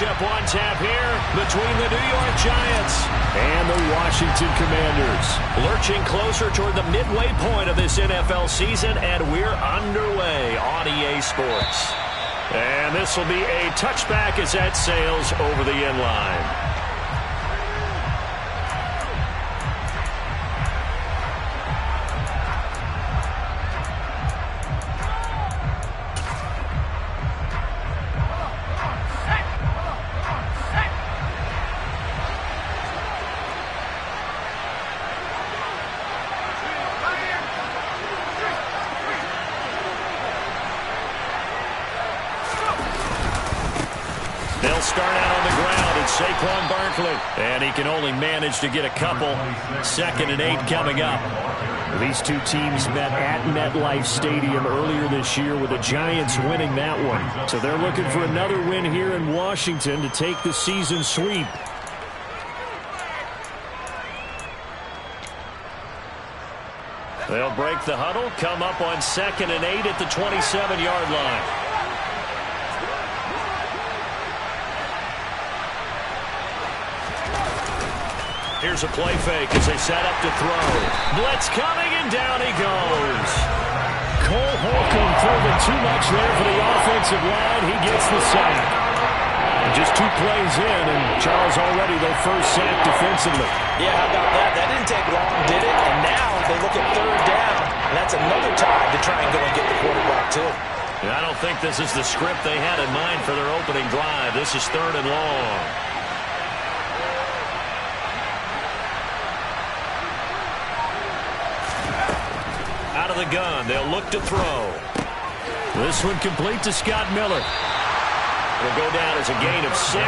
matchup on tap here between the New York Giants and the Washington Commanders. Lurching closer toward the midway point of this NFL season, and we're underway on EA Sports. And this will be a touchback as that sails over the end line. Start out on the ground, it's Saquon Barkley. And he can only manage to get a couple. 2nd and 8 coming up. These two teams met at MetLife Stadium earlier this year with the Giants winning that one. So they're looking for another win here in Washington to take the season sweep. They'll break the huddle, come up on 2nd and 8 at the 27-yard line. Here's a play fake as they set up to throw. Blitz coming, and down he goes. Cole Holcomb throwing too much there for the offensive line. He gets the sack. And just 2 plays in, and Charles already their first sack defensively. Yeah, how about that? That didn't take long, did it? And now they look at 3rd down, and that's another time to try and go and get the quarterback, too. And I don't think this is the script they had in mind for their opening drive. This is 3rd and long. Out of the gun, they'll look to throw. This one complete to Scott Miller. It'll go down as a gain of 6.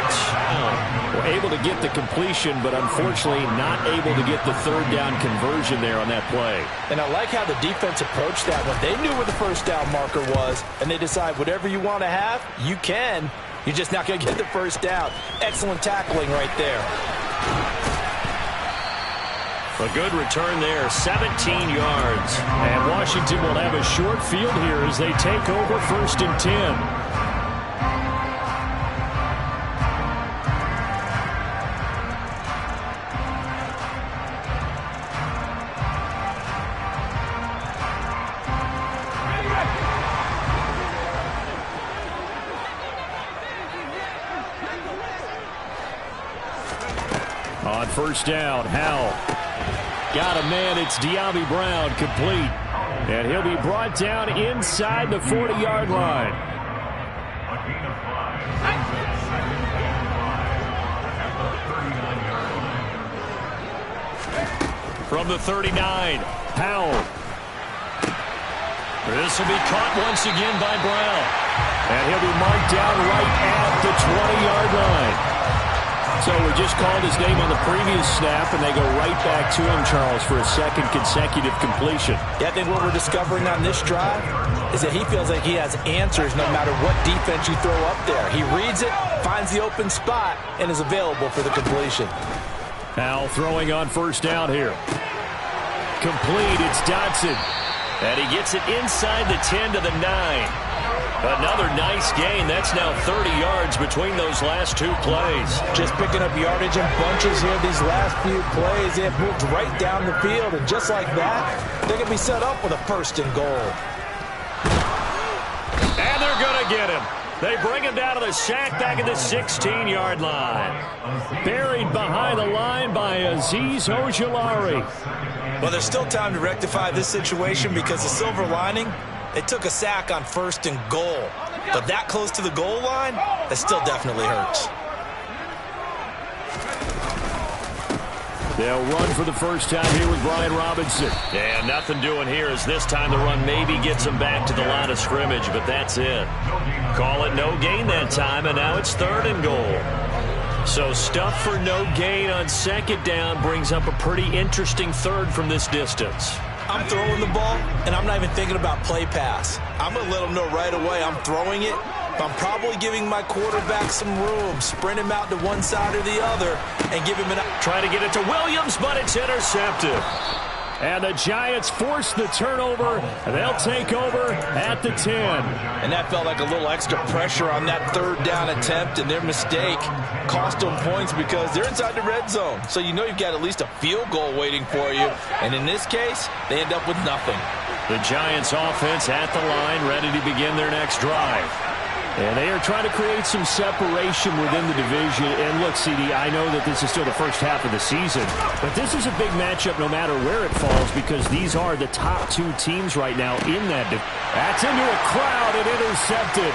We're able to get the completion, but unfortunately not able to get the 3rd down conversion there on that play. And I like how the defense approached that one. They knew where the first down marker was, and they decide whatever you want to have, you can. You're just not going to get the first down. Excellent tackling right there. A good return there, 17 yards. And Washington will have a short field here as they take over 1st and 10. On 1st down, Howell. Got a man, it's De'Ami Brown, complete. And he'll be brought down inside the 40-yard line. From the 39, Howell. This will be caught once again by Brown. And he'll be marked down right at the 20-yard line. So we just called his name on the previous snap, and they go right back to him, Charles, for a 2nd consecutive completion. Yeah, I think what we're discovering on this drive is that he feels like he has answers no matter what defense you throw up there. He reads it, finds the open spot, and is available for the completion. Now throwing on 1st down here. Complete, it's Dotson. And he gets it inside the 10 to the 9. Another nice gain. That's now 30 yards between those last 2 plays. Just picking up yardage in bunches here these last few plays. They have moved right down the field, and just like that, they're going to be set up with a 1st and goal. And they're going to get him. They bring him down to the sack back at the 16-yard line. Buried behind the line by Azeez Ojulari. Well, there's still time to rectify this situation because the silver lining, they took a sack on 1st and goal. But that close to the goal line, that still definitely hurts. They'll run for the first time here with Brian Robinson. Yeah, nothing doing here as this time the run maybe gets them back to the line of scrimmage, but that's it. Call it no gain that time, and now it's 3rd and goal. So stuff for no gain on 2nd down brings up a pretty interesting 3rd from this distance. I'm throwing the ball, and I'm not even thinking about play pass. I'm going to let them know right away I'm throwing it, but I'm probably giving my quarterback some room, sprint him out to one side or the other, and give him an... Try to get it to Williams, but it's intercepted. And the Giants force the turnover. They'll take over at the 10. And that felt like a little extra pressure on that third down attempt, and their mistake cost them points because they're inside the red zone. So you know you've got at least a field goal waiting for you. And in this case, they end up with nothing. The Giants offense at the line, ready to begin their next drive. And they are trying to create some separation within the division. And look, CD, I know that this is still the first half of the season, but this is a big matchup no matter where it falls because these are the top two teams right now in that division. That's into a crowd and intercepted.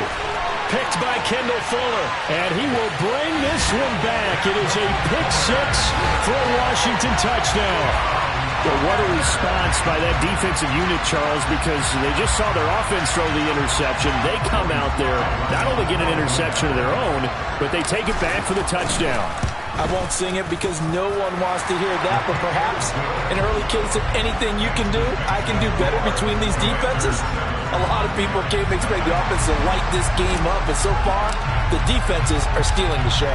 Picked by Kendall Fuller. And he will bring this one back. It is a pick six for a Washington touchdown. Well, what a response by that defensive unit, Charles, because they just saw their offense throw the interception. They come out there, not only get an interception of their own, but they take it back for the touchdown. I won't sing it because no one wants to hear that, but perhaps an early case of anything you can do, I can do better between these defenses. A lot of people came to expect the offense to light this game up, but so far, the defenses are stealing the show.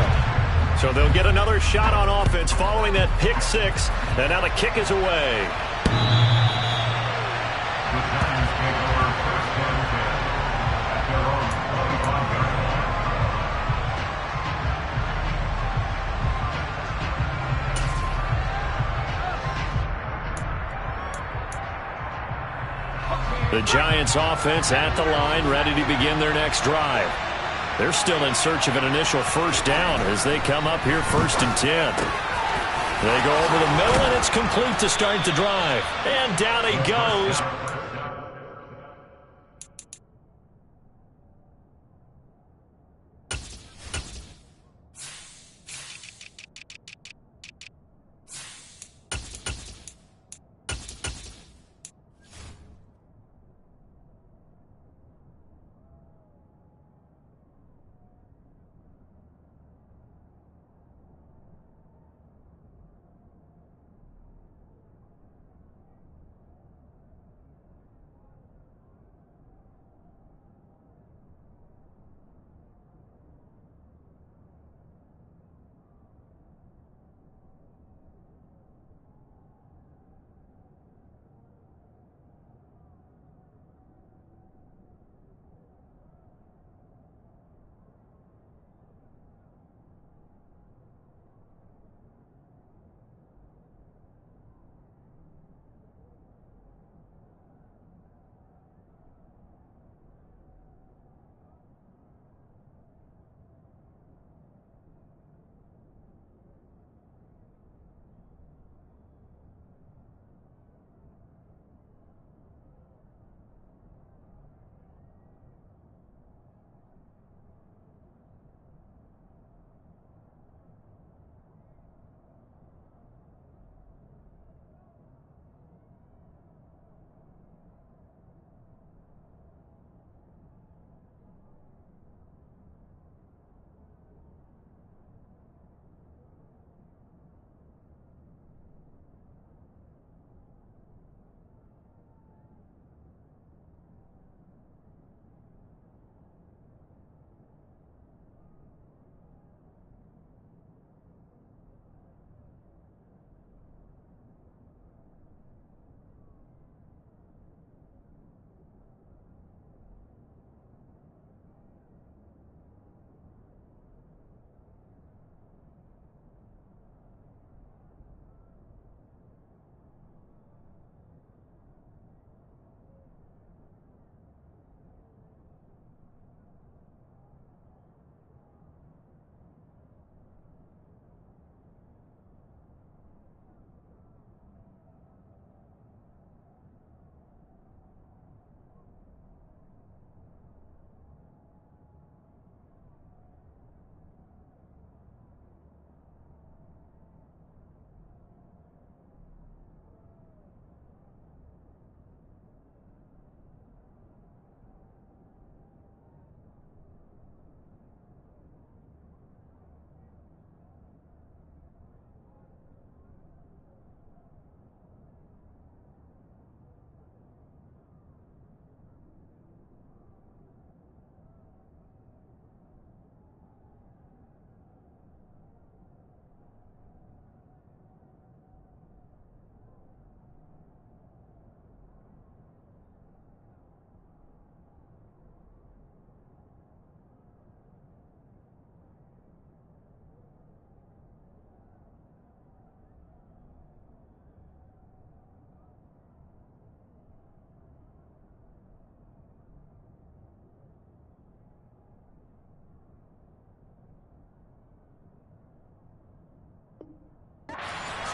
So they'll get another shot on offense following that pick six, and now the kick is away. The Giants offense at the line, ready to begin their next drive. They're still in search of an initial first down as they come up here 1st and 10. They go over the middle, and it's complete to start the drive. And down he goes.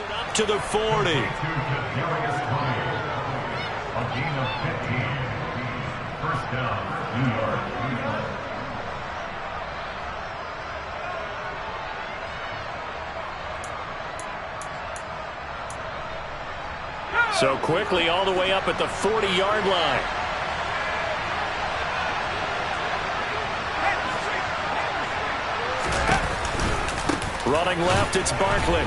Up to the 40. A gain of 15. First down, New York. So quickly all the way up at the 40-yard line. Running left, it's Barkley.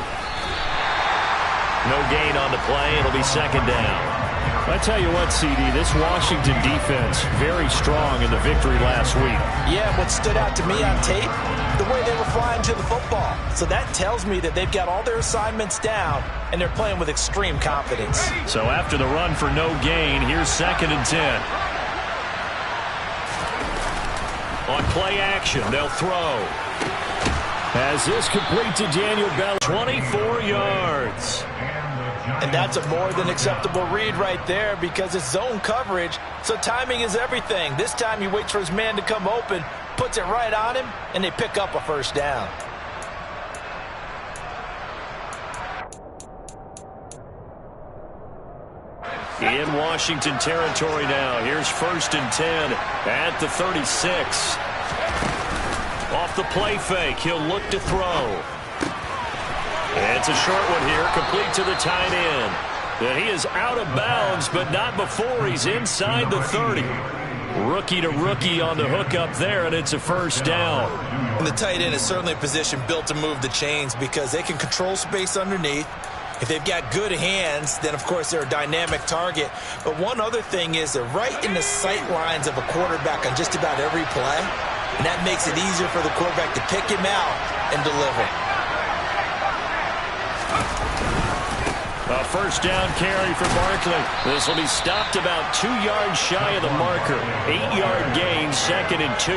No gain on the play. It'll be second down. I tell you what, CD, this Washington defense, very strong in the victory last week. Yeah, what stood out to me on tape, the way they were flying to the football. So that tells me that they've got all their assignments down, and they're playing with extreme confidence. So after the run for no gain, here's 2nd and 10. On play action, they'll throw. As this complete to Daniel Bell, 24 yards. And that's a more than acceptable read right there because it's zone coverage, so timing is everything. This time he waits for his man to come open, puts it right on him, and they pick up a first down. In Washington territory now. Here's 1st and 10 at the 36. Off the play fake, he'll look to throw. It's a short one here, complete to the tight end. And he is out of bounds, but not before he's inside the 30. Rookie to rookie on the hook up there, and it's a first down. And the tight end is certainly a position built to move the chains because they can control space underneath. If they've got good hands, then, of course, they're a dynamic target. But one other thing is they're right in the sight lines of a quarterback on just about every play. And that makes it easier for the quarterback to pick him out and deliver. A first down carry for Barkley. This will be stopped about 2 yards shy of the marker. 8-yard gain, 2nd and 2.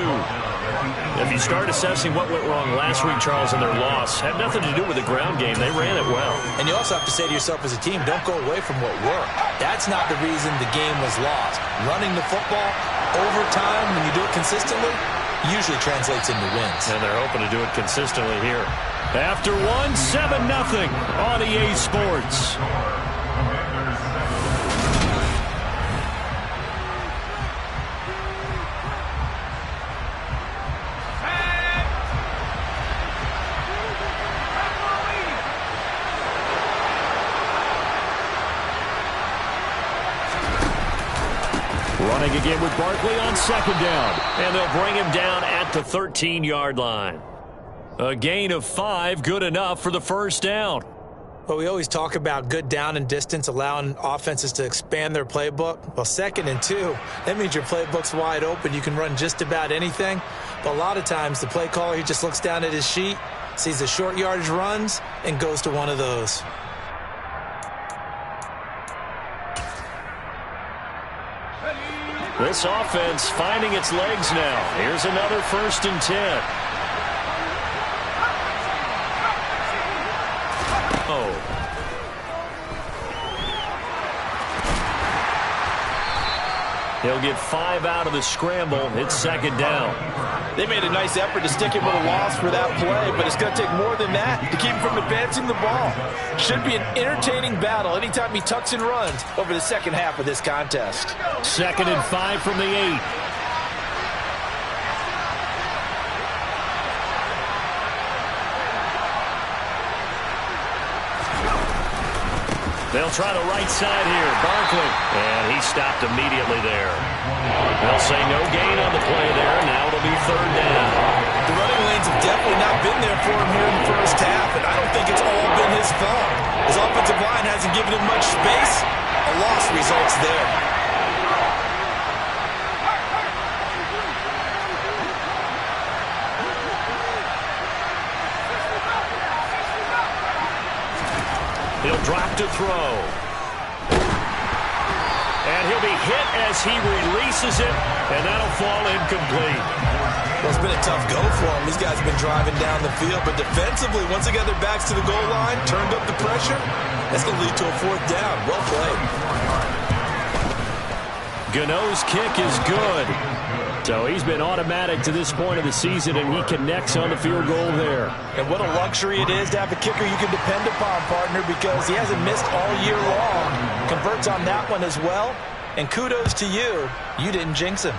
If you start assessing what went wrong last week, Charles, in their loss, had nothing to do with the ground game. They ran it well. And you also have to say to yourself as a team, don't go away from what worked. That's not the reason the game was lost. Running the football over time, when you do it consistently, usually translates into wins. And they're hoping to do it consistently here. After 7-0 on EA Sports. Running again with Barkley on 2nd down. And they'll bring him down at the 13-yard line. A gain of 5, good enough for the first down. Well, we always talk about good down and distance, allowing offenses to expand their playbook. Well, 2nd and 2, that means your playbook's wide open. You can run just about anything. But a lot of times, the play caller, he just looks down at his sheet, sees the short yardage runs, and goes to one of those. This offense finding its legs now. Here's another 1st and 10. He'll get 5 out of the scramble. It's 2nd down. They made a nice effort to stick him with a loss for that play, but it's going to take more than that to keep him from advancing the ball. Should be an entertaining battle anytime he tucks and runs over the second half of this contest. 2nd and 5 from the 8. They'll try the right side here. Barkley. And he stopped immediately there. They'll say no gain on the play there. Now it'll be 3rd down. The running lanes have definitely not been there for him here in the first half, and I don't think it's all been his fault. His offensive line hasn't given him much space. A loss results there. He'll drop to throw. And he'll be hit as he releases it, and that'll fall incomplete. Well, it's been a tough go for him. These guys have been driving down the field, but defensively, once they got their backs to the goal line, turned up the pressure, that's going to lead to a 4th down. Well played. Gano's kick is good. So he's been automatic to this point of the season, and he connects on the field goal there. And what a luxury it is to have a kicker you can depend upon, partner, because he hasn't missed all year long. Converts on that one as well. And kudos to you. You didn't jinx him.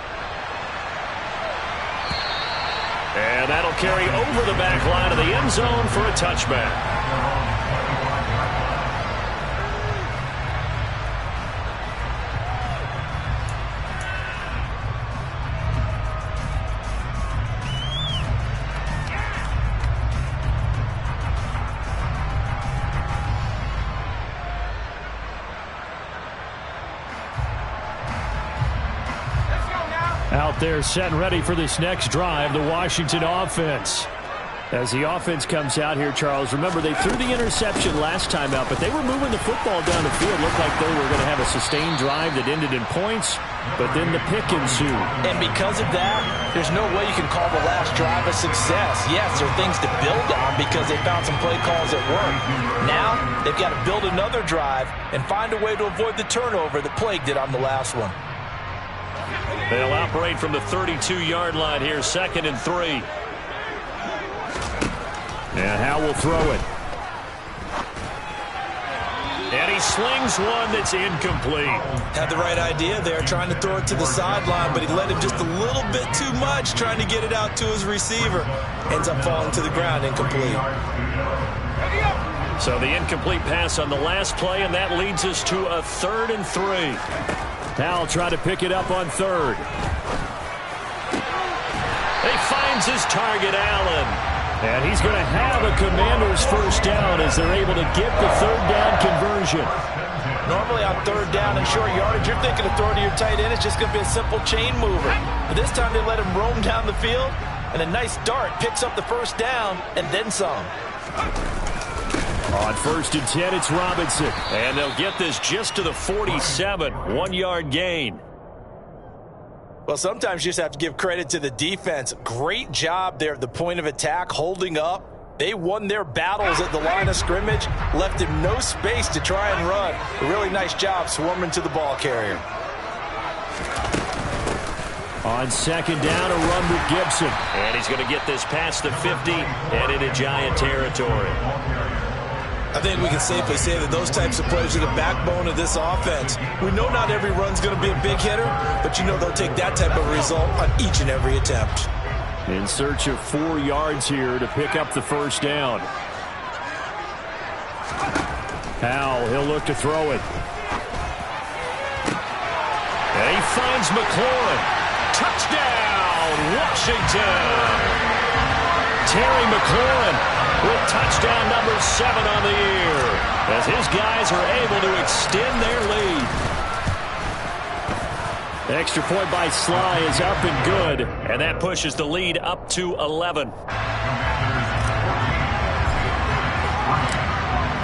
And that'll carry over the back line of the end zone for a touchback. Out there set and ready for this next drive, the Washington offense. As the offense comes out here, Charles, remember they threw the interception last time out, but they were moving the football down the field. Looked like they were going to have a sustained drive that ended in points, but then the pick ensued. And because of that, there's no way you can call the last drive a success. Yes, there are things to build on because they found some play calls that work. Now, they've got to build another drive and find a way to avoid the turnover that plagued it on the last one. They'll operate from the 32-yard line here, 2nd and 3. And Howe will throw it. And he slings one that's incomplete. Had the right idea there, trying to throw it to the sideline, but he let him just a little bit too much, trying to get it out to his receiver. Ends up falling to the ground, incomplete. So the incomplete pass on the last play, and that leads us to a 3rd and 3. Howell trying to pick it up on 3rd. He finds his target, Allen. And he's going to have a Commander's first down as they're able to get the 3rd down conversion. Normally on 3rd down and short yardage, you're thinking of throwing to your tight end. It's just going to be a simple chain mover. But this time they let him roam down the field, and a nice dart picks up the first down and then some. On 1st and 10, it's Robinson. And they'll get this just to the 47, 1-yard gain. Well, sometimes you just have to give credit to the defense. Great job there at the point of attack, holding up. They won their battles at the line of scrimmage, left him no space to try and run. A really nice job swarming to the ball carrier. On 2nd down, a run with Gibson. And he's going to get this past the 50 and into Giant territory. I think we can safely say that those types of plays are the backbone of this offense. We know not every run's going to be a big hitter, but you know they'll take that type of result on each and every attempt. In search of 4 yards here to pick up the first down. Howell, he'll look to throw it. And he finds McLaurin. Touchdown, Washington! Terry McLaurin with touchdown number 7 on the year, as his guys are able to extend their lead. The extra point by Sly is up and good, and that pushes the lead up to 11.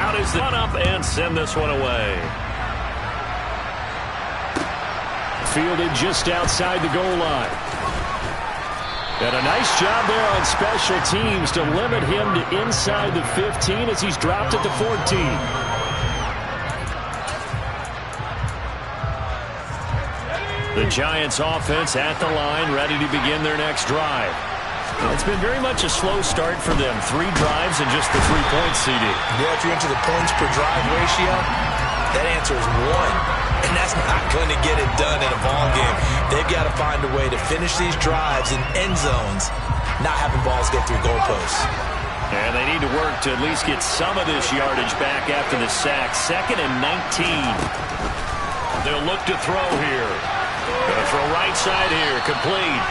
Out is the run up and send this one away. Fielded just outside the goal line. And a nice job there on special teams to limit him to inside the 15 as he's dropped at the 14. The Giants offense at the line, ready to begin their next drive. It's been very much a slow start for them. 3 drives and just the 3 points, CD. Yeah, if you're into the points per drive ratio, that answer is 1. And that's not going to get it done in a ball game. They've got to find a way to finish these drives in end zones, not having balls get through goalposts. And they need to work to at least get some of this yardage back after the sack. 2nd and 19. They'll look to throw here. Going to throw right side here, complete.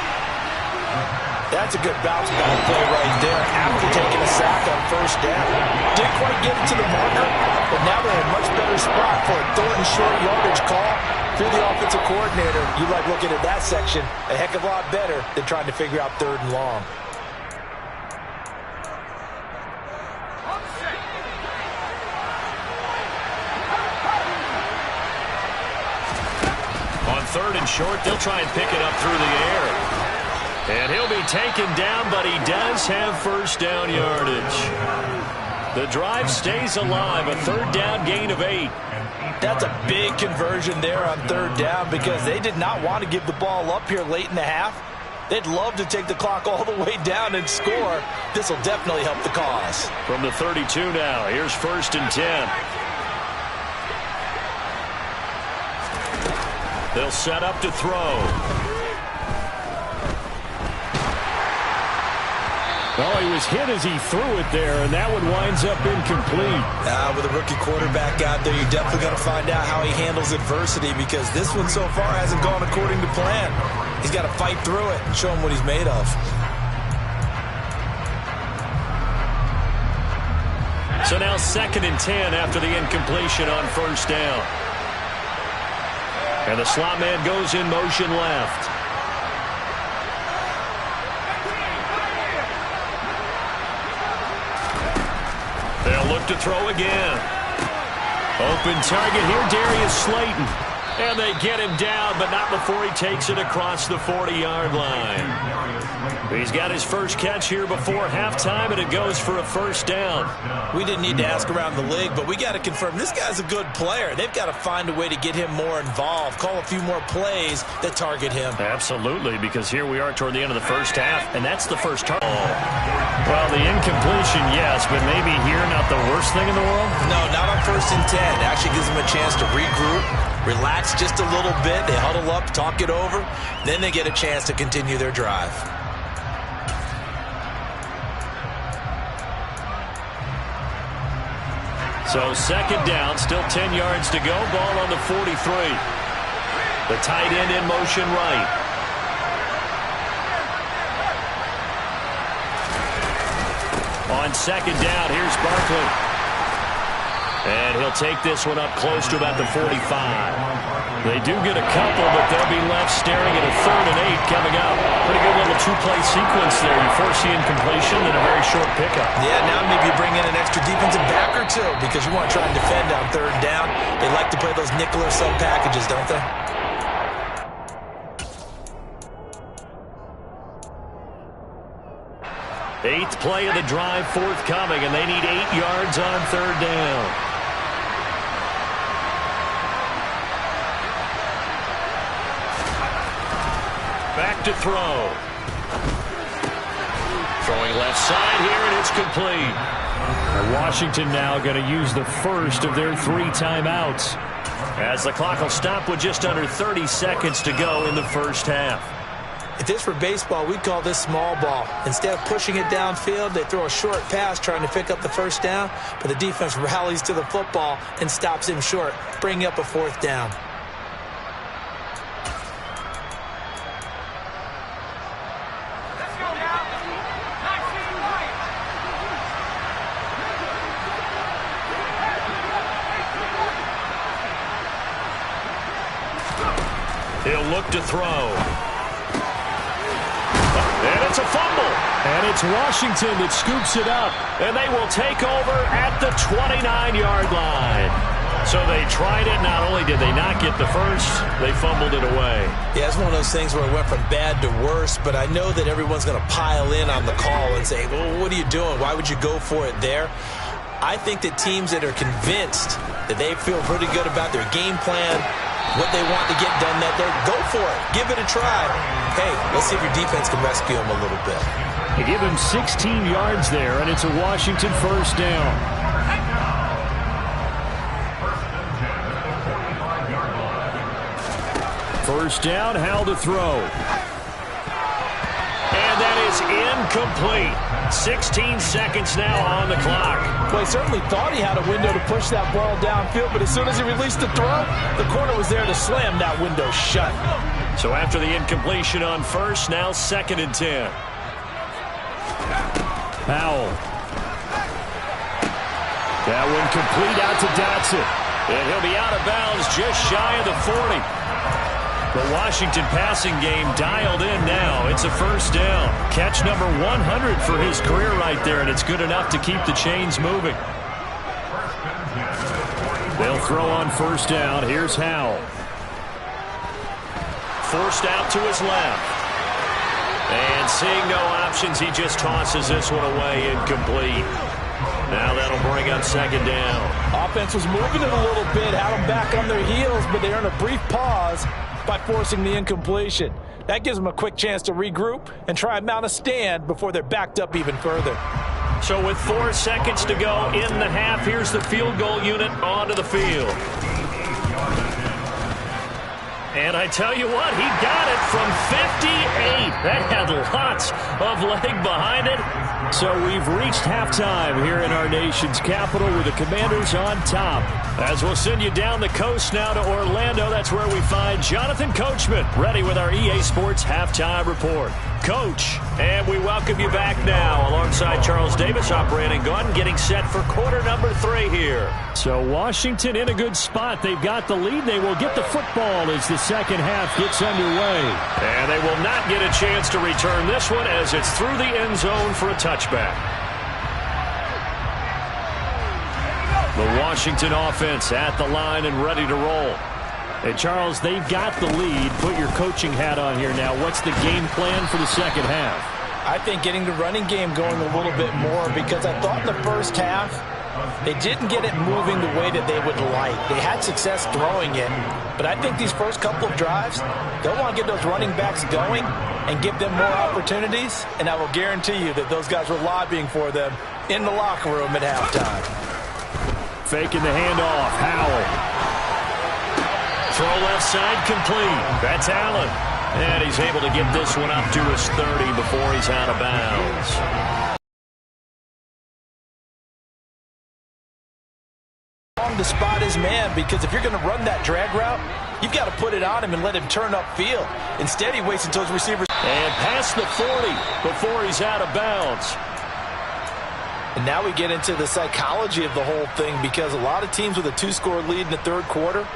That's a good bounce back play right there after taking a sack on 1st down. Didn't quite get it to the marker, but now they're in a much better spot for a 3rd and short yardage call through the offensive coordinator. You like looking at that section a heck of a lot better than trying to figure out 3rd and long. On 3rd and short, they'll try and pick it up through the air. And he'll be taken down, but he does have first down yardage. The drive stays alive, a 3rd down gain of 8. That's a big conversion there on 3rd down because they did not want to give the ball up here late in the half. They'd love to take the clock all the way down and score. This will definitely help the cause. From the 32 now, here's 1st and 10. They'll set up to throw. Oh, he was hit as he threw it there, and that one winds up incomplete. With a rookie quarterback out there, you're definitely going to find out how he handles adversity, because this one so far hasn't gone according to plan. He's got to fight through it and show him what he's made of. So now 2nd and 10 after the incompletion on 1st down. And the slot man goes in motion left. They'll look to throw again. Open target here, Darius Slayton. And they get him down, but not before he takes it across the 40-yard line. He's got his first catch here before halftime, and it goes for a 1st down. We didn't need to ask around the league, but we got to confirm this guy's a good player. They've got to find a way to get him more involved, call a few more plays that target him. Absolutely, because here we are toward the end of the first half, and that's the first target. Well, the incompletion, yes, but maybe here not the worst thing in the world? No, not on 1st and 10. It actually gives them a chance to regroup, relax just a little bit. They huddle up, talk it over. Then they get a chance to continue their drive. So 2nd down, still 10 yards to go. Ball on the 43. The tight end in motion right. On 2nd down, here's Barkley. And he'll take this one up close to about the 45. They do get a couple, but they'll be left staring at a 3rd and 8 coming up. Pretty good little 2-play sequence there. You force the incompletion and a very short pickup. Yeah, now maybe you bring in an extra defensive back or two, because you want to try and defend on 3rd down. They like to play those nickel or sub packages, don't they? Eighth play of the drive forthcoming, and they need 8 yards on 3rd down. Back to throw. Throwing left side here, and it's complete. Washington now going to use the first of their 3 timeouts. As the clock will stop with just under 30 seconds to go in the first half. If this were baseball, we'd call this small ball. Instead of pushing it downfield, they throw a short pass trying to pick up the 1st down, but the defense rallies to the football and stops him short, bringing up a 4th down. He'll look to throw. And it's a fumble. And it's Washington that scoops it up. And they will take over at the 29-yard line. So they tried it. Not only did they not get the first, they fumbled it away. Yeah, it's one of those things where it went from bad to worse, but I know that everyone's going to pile in on the call and say, well, what are you doing? Why would you go for it there? I think that teams that are convinced that they feel pretty good about their game plan, what they want to get done, that they'll go for it. Give it a try. Hey, let's see if your defense can rescue them a little bit. They give him 16 yards there, and it's a Washington 1st down. First down, Howell to throw. And that is incomplete. 16 seconds now on the clock. Well, he certainly thought he had a window to push that ball downfield, but as soon as he released the throw, the corner was there to slam that window shut. So after the incompletion on 1st, now 2nd and 10. Howell. That one complete out to Dotson. And he'll be out of bounds just shy of the 40. The Washington passing game dialed in now. It's a 1st down. Catch number 100 for his career right there, and it's good enough to keep the chains moving. They'll throw on 1st down. Here's Howell. Forced out to his left. And seeing no options, he just tosses this one away, incomplete. Now that'll bring up 2nd down. Offense was moving it a little bit, had them back on their heels, but they earned a brief pause by forcing the incompletion. That gives them a quick chance to regroup and try and mount a stand before they're backed up even further. So with 4 seconds to go in the half, here's the field goal unit onto the field. And I tell you what, he got it from 58. That had lots of leg behind it. So we've reached halftime here in our nation's capital with the Commanders on top. As we'll send you down the coast now to Orlando, that's where we find Jonathan Coachman, ready with our EA Sports Halftime Report. Coach, and we welcome you back now alongside Charles Davis, operating gun, getting set for quarter number 3 here. So Washington in a good spot. They've got the lead. They will get the football as the second half gets underway. And they will not get a chance to return this one as it's through the end zone for a touchback. The Washington offense at the line and ready to roll. Hey, Charles, they've got the lead. Put your coaching hat on here now. What's the game plan for the second half? I think getting the running game going a little bit more, because I thought in the first half they didn't get it moving the way that they would like. They had success throwing it, but I think these first couple of drives, they'll want to get those running backs going and give them more opportunities, and I will guarantee you that those guys were lobbying for them in the locker room at halftime. Faking the handoff. Howell. Throw left side complete. That's Allen. And he's able to get this one up to his 30 before he's out of bounds. To spot his man, because if you're going to run that drag route, you've got to put it on him and let him turn upfield. Instead, he waits until his receivers. And past the 40 before he's out of bounds. And now we get into the psychology of the whole thing, because a lot of teams with a 2-score lead in the third quarter,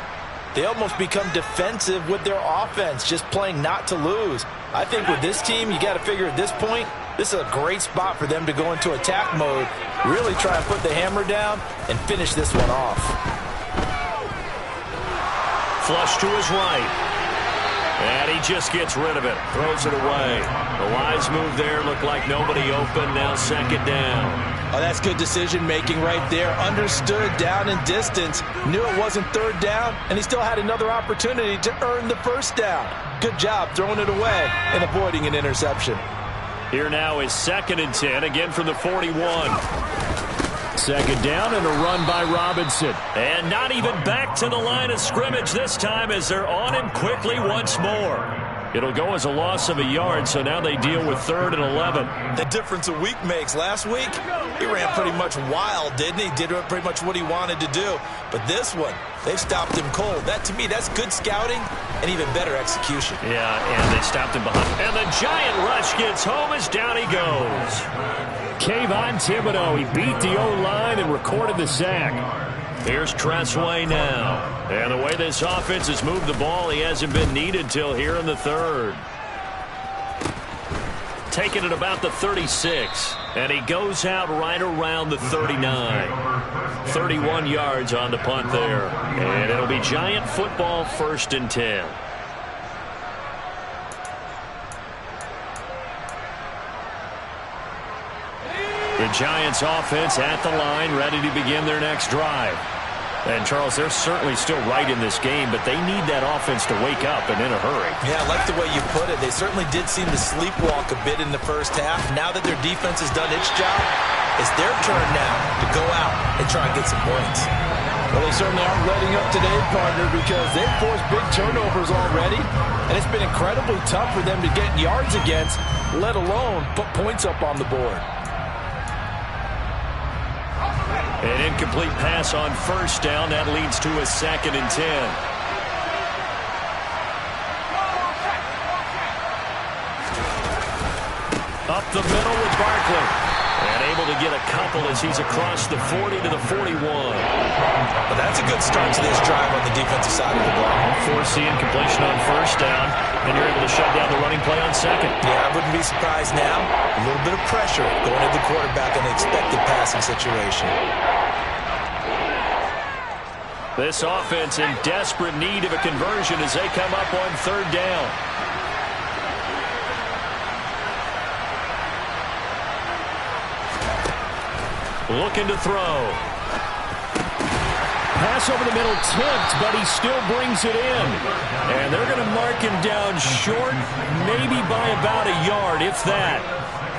they almost become defensive with their offense, just playing not to lose. I think with this team, you got to figure at this point, this is a great spot for them to go into attack mode, really try and put the hammer down and finish this one off. Flush to his right. And he just gets rid of it. Throws it away. The wise move there. Looked like nobody open. Now second down. Oh, that's good decision-making right there. Understood down and distance. Knew it wasn't third down, and he still had another opportunity to earn the first down. Good job throwing it away and avoiding an interception. Here now is 2nd and 10, again from the 41. Second down and a run by Robinson. And not even back to the line of scrimmage this time as they're on him quickly once more. It'll go as a loss of a yard, so now they deal with 3rd and 11. The difference a week makes. Last week, he ran pretty much wild, didn't he? Did pretty much what he wanted to do. But this one, they've stopped him cold. That, to me, that's good scouting and even better execution. Yeah, and they stopped him behind. And the giant rush gets home as down he goes. Kayvon Thibodeau, he beat the O-line and recorded the sack. Here's Tressway now. And the way this offense has moved the ball, he hasn't been needed till here in the third. Taking it about the 36. And he goes out right around the 39. 31 yards on the punt there. And it'll be Giant football, 1st and 10. The Giants offense at the line, ready to begin their next drive. And, Charles, they're certainly still right in this game, but they need that offense to wake up and in a hurry. Yeah, I like the way you put it. They certainly did seem to sleepwalk a bit in the first half. Now that their defense has done its job, it's their turn now to go out and try and get some points. Well, they certainly aren't letting up today, partner, because they've forced big turnovers already, and it's been incredibly tough for them to get yards against, let alone put points up on the board. An incomplete pass on 1st down. That leads to a 2nd and 10. Up the middle with Barkley. And able to get a couple as he's across the 40 to the 41. But that's a good start to this drive on the defensive side of the ball. Forcing completion on 1st down, and you're able to shut down the running play on 2nd. Yeah, I wouldn't be surprised now. A little bit of pressure going to the quarterback in an expected passing situation. This offense in desperate need of a conversion as they come up on 3rd down. Looking to throw. pass over the middle tipped, but he still brings it in. And they're going to mark him down short, maybe by about a yard, if that.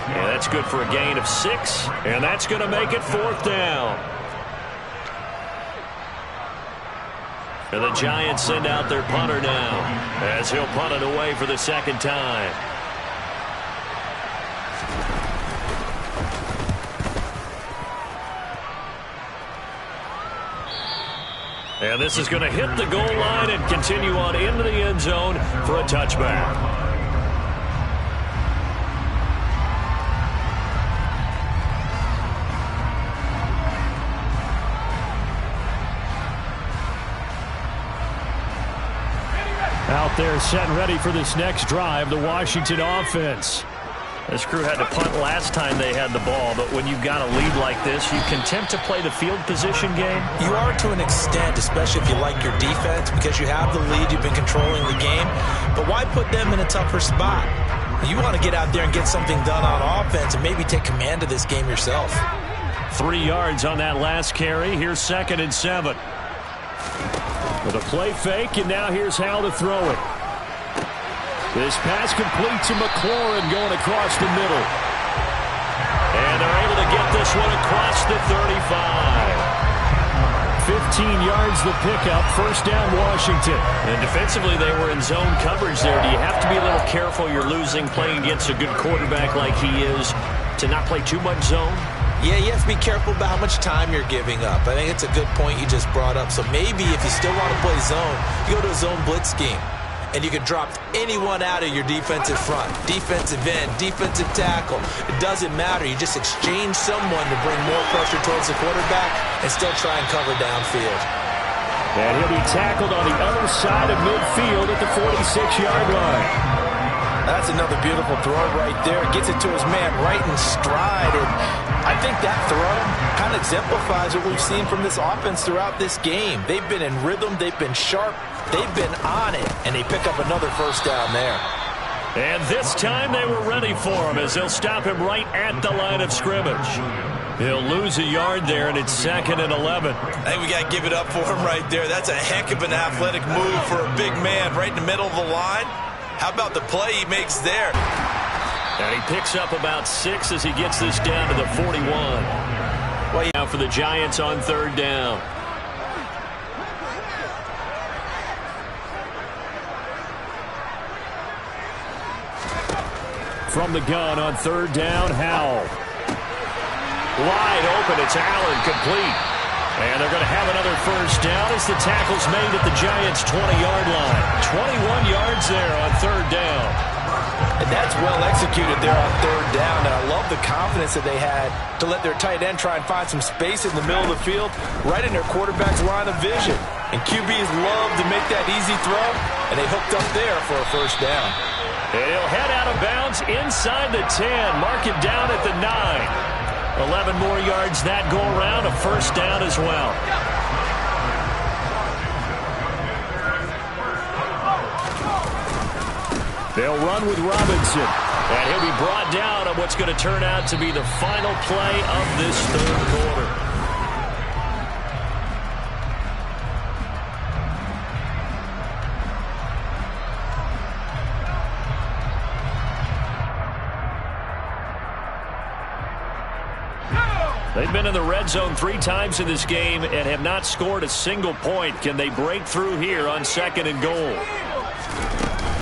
And that's good for a gain of 6, and that's going to make it 4th down. And the Giants send out their punter now, as he'll punt it away for the 2nd time. And this is going to hit the goal line and continue on into the end zone for a touchback. Out there set and ready for this next drive, the Washington offense. This crew had to punt last time they had the ball, but when you've got a lead like this, you can attempt to play the field position game. You are to an extent, especially if you like your defense, because you have the lead, you've been controlling the game. But why put them in a tougher spot? You want to get out there and get something done on offense and maybe take command of this game yourself. 3 yards on that last carry. Here's 2nd and 7. With a play fake, and now here's how to throw it. This pass complete to McLaurin going across the middle. And they're able to get this one across the 35. 15 yards the pickup, 1st down Washington. And defensively they were in zone coverage there. Do you have to be a little careful you're losing playing against a good quarterback like he is to not play too much zone? Yeah, you have to be careful about how much time you're giving up. I think it's a good point you just brought up. So maybe if you still want to play zone, you go to a zone blitz scheme. And you can drop anyone out of your defensive front. Defensive end, defensive tackle. It doesn't matter. You just exchange someone to bring more pressure towards the quarterback and still try and cover downfield. And he'll be tackled on the other side of midfield at the 46-yard line. That's another beautiful throw right there. Gets it to his man right in stride. And I think that throw kind of exemplifies what we've seen from this offense throughout this game. They've been in rhythm. They've been sharp. They've been on it. And they pick up another 1st down there. And this time they were ready for him as they'll stop him right at the line of scrimmage. He'll lose a yard there, and it's 2nd and 11. I think we got to give it up for him right there. That's a heck of an athletic move for a big man right in the middle of the line. How about the play he makes there? And he picks up about 6 as he gets this down to the 41. Well, now for the Giants on 3rd down. From the gun on 3rd down, Howell. Wide open, it's Allen, complete. And they're going to have another 1st down as the tackle's made at the Giants' 20-yard line. 21 yards there on 3rd down. And that's well executed there on 3rd down. And I love the confidence that they had to let their tight end try and find some space in the middle of the field, right in their quarterback's line of vision. And QBs love to make that easy throw, and they hooked up there for a 1st down. And he'll head out of bounds inside the 10. Mark it down at the 9. 11 more yards that go around, a 1st down as well. They'll run with Robinson, and he'll be brought down on what's going to turn out to be the final play of this 3rd quarter. They've been in the red zone 3 times in this game and have not scored a single point. Can they break through here on 2nd and goal?